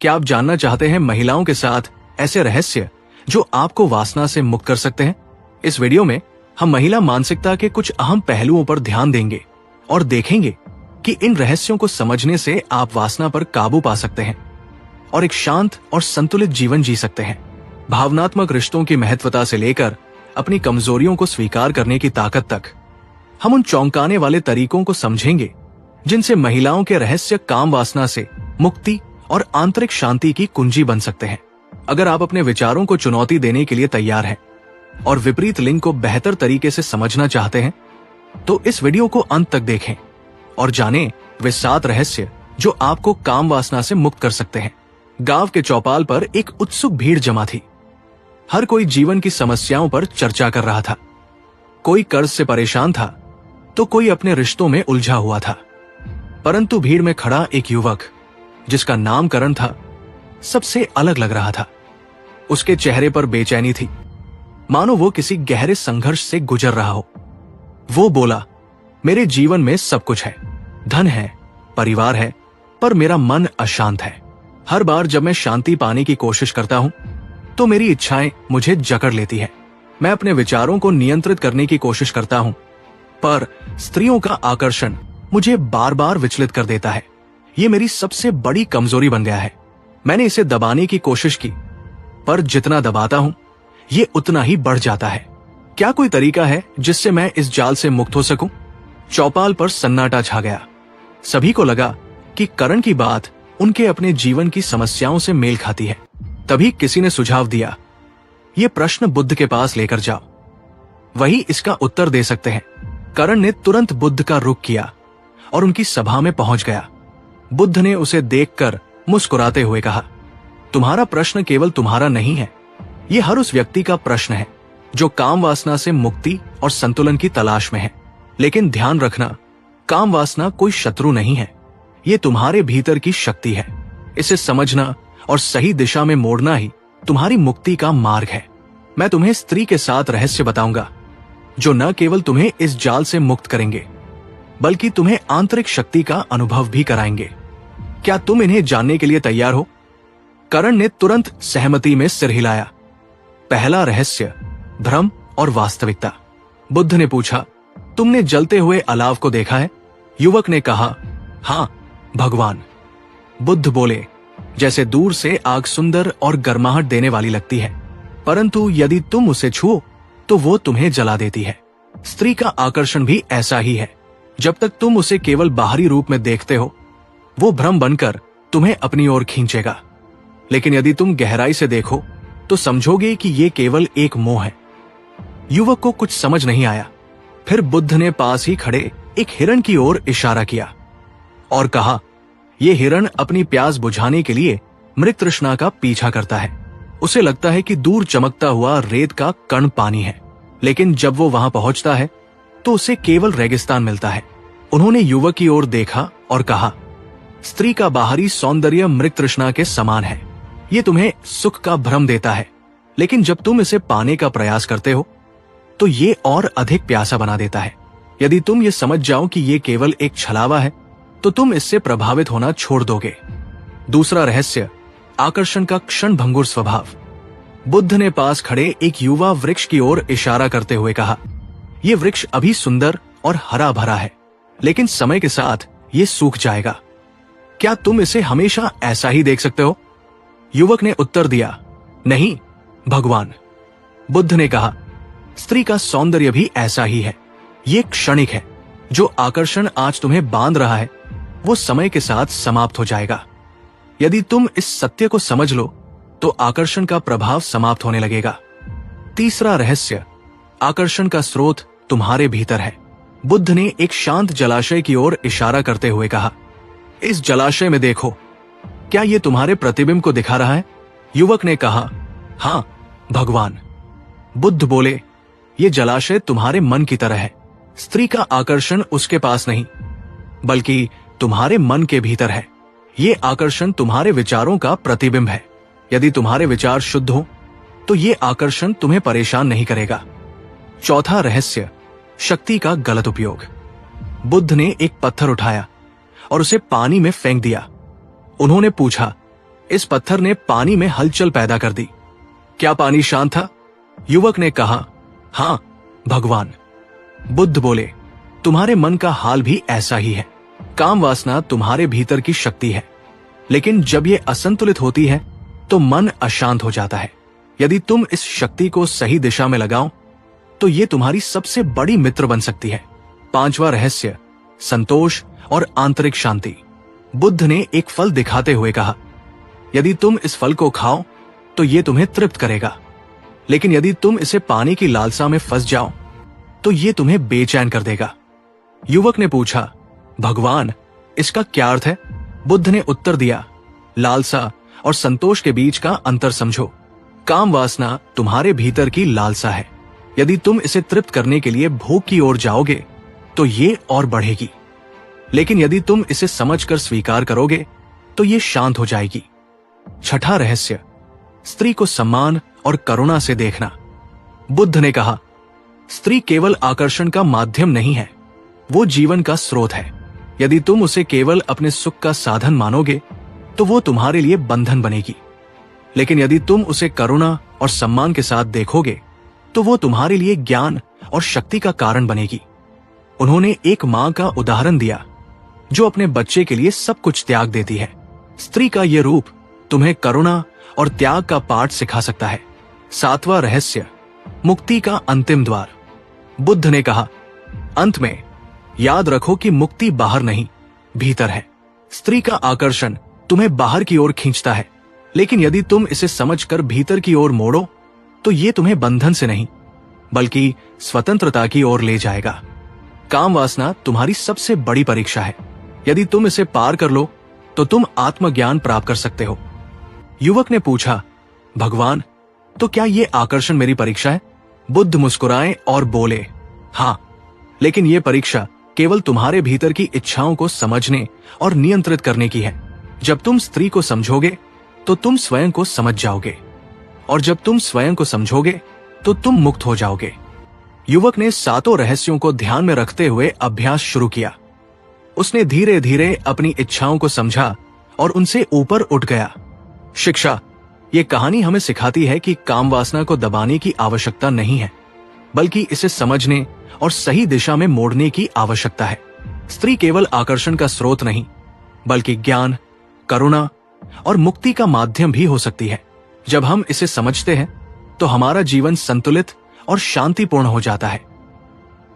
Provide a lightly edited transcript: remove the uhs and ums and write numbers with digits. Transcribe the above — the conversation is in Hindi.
क्या आप जानना चाहते हैं महिलाओं के साथ ऐसे रहस्य जो आपको वासना से मुक्त कर सकते हैं? इस वीडियो में हम महिला मानसिकता के कुछ अहम पहलुओं पर ध्यान देंगे और देखेंगे कि इन रहस्यों को समझने से आप वासना पर काबू पा सकते हैं और एक शांत और संतुलित जीवन जी सकते हैं। भावनात्मक रिश्तों की महत्वता से लेकर अपनी कमजोरियों को स्वीकार करने की ताकत तक, हम उन चौंकाने वाले तरीकों को समझेंगे जिनसे महिलाओं के रहस्य काम वासना से मुक्ति और आंतरिक शांति की कुंजी बन सकते हैं। अगर आप अपने विचारों को चुनौती देने के लिए तैयार हैं और विपरीत लिंग को बेहतर तरीके से समझना चाहते हैं, तो इस वीडियो को अंत तक देखें और जानें वे 7 रहस्य जो आपको काम वासना से मुक्त कर सकते हैं। गांव के चौपाल पर एक उत्सुक भीड़ जमा थी। हर कोई जीवन की समस्याओं पर चर्चा कर रहा था। कोई कर्ज से परेशान था तो कोई अपने रिश्तों में उलझा हुआ था। परंतु भीड़ में खड़ा एक युवक, जिसका नाम करण था, सबसे अलग लग रहा था। उसके चेहरे पर बेचैनी थी, मानो वो किसी गहरे संघर्ष से गुजर रहा हो। वो बोला, मेरे जीवन में सब कुछ है, धन है, परिवार है, पर मेरा मन अशांत है। हर बार जब मैं शांति पाने की कोशिश करता हूं तो मेरी इच्छाएं मुझे जकड़ लेती है। मैं अपने विचारों को नियंत्रित करने की कोशिश करता हूं, पर स्त्रियों का आकर्षण मुझे बार बार विचलित कर देता है। ये मेरी सबसे बड़ी कमजोरी बन गया है। मैंने इसे दबाने की कोशिश की, पर जितना दबाता हूं ये उतना ही बढ़ जाता है। क्या कोई तरीका है जिससे मैं इस जाल से मुक्त हो सकूं? चौपाल पर सन्नाटा छा गया। सभी को लगा कि करण की बात उनके अपने जीवन की समस्याओं से मेल खाती है। तभी किसी ने सुझाव दिया, ये प्रश्न बुद्ध के पास लेकर जाओ, वही इसका उत्तर दे सकते हैं। करण ने तुरंत बुद्ध का रुख किया और उनकी सभा में पहुंच गया। बुद्ध ने उसे देखकर मुस्कुराते हुए कहा, तुम्हारा प्रश्न केवल तुम्हारा नहीं है, ये हर उस व्यक्ति का प्रश्न है जो काम वासना से मुक्ति और संतुलन की तलाश में है। लेकिन ध्यान रखना, काम वासना कोई शत्रु नहीं है, ये तुम्हारे भीतर की शक्ति है। इसे समझना और सही दिशा में मोड़ना ही तुम्हारी मुक्ति का मार्ग है। मैं तुम्हें स्त्री के 7 रहस्य बताऊंगा जो न केवल तुम्हें इस जाल से मुक्त करेंगे, बल्कि तुम्हें आंतरिक शक्ति का अनुभव भी कराएंगे। क्या तुम इन्हें जानने के लिए तैयार हो? करण ने तुरंत सहमति में सिर हिलाया। पहला रहस्य, भ्रम और वास्तविकता। बुद्ध ने पूछा, तुमने जलते हुए अलाव को देखा है? युवक ने कहा, हाँ भगवान। बुद्ध बोले, जैसे दूर से आग सुंदर और गर्माहट देने वाली लगती है, परंतु यदि तुम उसे छुओ तो वो तुम्हें जला देती है। स्त्री का आकर्षण भी ऐसा ही है। जब तक तुम उसे केवल बाहरी रूप में देखते हो, वो भ्रम बनकर तुम्हें अपनी ओर खींचेगा। लेकिन यदि तुम गहराई से देखो तो समझोगे कि ये केवल एक मोह है। युवक को कुछ समझ नहीं आया। फिर बुद्ध ने पास ही खड़े एक हिरण की ओर इशारा किया और कहा, ये हिरण अपनी प्यास बुझाने के लिए मृग तृष्णा का पीछा करता है। उसे लगता है कि दूर चमकता हुआ रेत का कण पानी है, लेकिन जब वो वहां पहुंचता है तो उसे केवल रेगिस्तान मिलता है। उन्होंने युवक की ओर देखा और कहा, स्त्री का बाहरी सौंदर्य मृग तृष्णा के समान है। ये तुम्हें सुख का भ्रम देता है, लेकिन जब तुम इसे पाने का प्रयास करते हो तो ये और अधिक प्यासा बना देता है। यदि तुम ये समझ जाओ कि ये केवल एक छलावा है तो तुम इससे प्रभावित होना छोड़ दोगे। दूसरा रहस्य, आकर्षण का क्षणभंगुर स्वभाव। बुद्ध ने पास खड़े एक युवा वृक्ष की ओर इशारा करते हुए कहा, यह वृक्ष अभी सुंदर और हरा भरा है, लेकिन समय के साथ ये सूख जाएगा। क्या तुम इसे हमेशा ऐसा ही देख सकते हो? युवक ने उत्तर दिया, नहीं भगवान। बुद्ध ने कहा, स्त्री का सौंदर्य भी ऐसा ही है, ये क्षणिक है। जो आकर्षण आज तुम्हें बांध रहा है वो समय के साथ समाप्त हो जाएगा। यदि तुम इस सत्य को समझ लो तो आकर्षण का प्रभाव समाप्त होने लगेगा। तीसरा रहस्य, आकर्षण का स्रोत तुम्हारे भीतर है। बुद्ध ने एक शांत जलाशय की ओर इशारा करते हुए कहा, इस जलाशय में देखो, क्या ये तुम्हारे प्रतिबिंब को दिखा रहा है? युवक ने कहा, हाँ भगवान। बुद्ध बोले, ये जलाशय तुम्हारे मन की तरह है। स्त्री का आकर्षण उसके पास नहीं, बल्कि तुम्हारे मन के भीतर है। ये आकर्षण तुम्हारे विचारों का प्रतिबिंब है। यदि तुम्हारे विचार शुद्ध हो तो ये आकर्षण तुम्हें परेशान नहीं करेगा। चौथा रहस्य, शक्ति का गलत उपयोग। बुद्ध ने एक पत्थर उठाया और उसे पानी में फेंक दिया। उन्होंने पूछा, इस पत्थर ने पानी में हलचल पैदा कर दी। क्या पानी शांत था? युवक ने कहा, हाँ भगवान। बुद्ध बोले, तुम्हारे मन का हाल भी ऐसा ही है। काम वासना तुम्हारे भीतर की शक्ति है, लेकिन जब ये असंतुलित होती है तो मन अशांत हो जाता है। यदि तुम इस शक्ति को सही दिशा में लगाओ तो ये तुम्हारी सबसे बड़ी मित्र बन सकती है। 5वां रहस्य, संतोष और आंतरिक शांति। बुद्ध ने एक फल दिखाते हुए कहा, यदि तुम इस फल को खाओ तो ये तुम्हें तृप्त करेगा, लेकिन यदि तुम इसे पाने की लालसा में फंस जाओ तो ये तुम्हें बेचैन कर देगा। युवक ने पूछा, भगवान इसका क्या अर्थ है? बुद्ध ने उत्तर दिया, लालसा और संतोष के बीच का अंतर समझो। काम वासना तुम्हारे भीतर की लालसा है। यदि तुम इसे तृप्त करने के लिए भूख की ओर जाओगे तो ये और बढ़ेगी, लेकिन यदि तुम इसे समझकर स्वीकार करोगे तो ये शांत हो जाएगी। 6वां रहस्य, स्त्री को सम्मान और करुणा से देखना। बुद्ध ने कहा, स्त्री केवल आकर्षण का माध्यम नहीं है, वो जीवन का स्रोत है। यदि तुम उसे केवल अपने सुख का साधन मानोगे तो वो तुम्हारे लिए बंधन बनेगी, लेकिन यदि तुम उसे करुणा और सम्मान के साथ देखोगे तो वो तुम्हारे लिए ज्ञान और शक्ति का कारण बनेगी। उन्होंने एक मां का उदाहरण दिया जो अपने बच्चे के लिए सब कुछ त्याग देती है। स्त्री का यह रूप तुम्हें करुणा और त्याग का पाठ सिखा सकता है। 7वां रहस्य, मुक्ति का अंतिम द्वार। बुद्ध ने कहा, अंत में याद रखो कि मुक्ति बाहर नहीं, भीतर है। स्त्री का आकर्षण तुम्हें बाहर की ओर खींचता है, लेकिन यदि तुम इसे समझकर भीतर की ओर मोड़ो तो ये तुम्हें बंधन से नहीं बल्कि स्वतंत्रता की ओर ले जाएगा। काम वासना तुम्हारी सबसे बड़ी परीक्षा है। यदि तुम इसे पार कर लो तो तुम आत्मज्ञान प्राप्त कर सकते हो। युवक ने पूछा, भगवान तो क्या ये आकर्षण मेरी परीक्षा है? बुद्ध मुस्कुराए और बोले, हाँ, लेकिन ये परीक्षा केवल तुम्हारे भीतर की इच्छाओं को समझने और नियंत्रित करने की है। जब तुम स्त्री को समझोगे तो तुम स्वयं को समझ जाओगे, और जब तुम स्वयं को समझोगे तो तुम मुक्त हो जाओगे। युवक ने 7 रहस्यों को ध्यान में रखते हुए अभ्यास शुरू किया। उसने धीरे धीरे अपनी इच्छाओं को समझा और उनसे ऊपर उठ गया। शिक्षा, ये कहानी हमें सिखाती है कि काम वासना को दबाने की आवश्यकता नहीं है, बल्कि इसे समझने और सही दिशा में मोड़ने की आवश्यकता है। स्त्री केवल आकर्षण का स्रोत नहीं, बल्कि ज्ञान, करुणा और मुक्ति का माध्यम भी हो सकती है। जब हम इसे समझते हैं तो हमारा जीवन संतुलित और शांतिपूर्ण हो जाता है।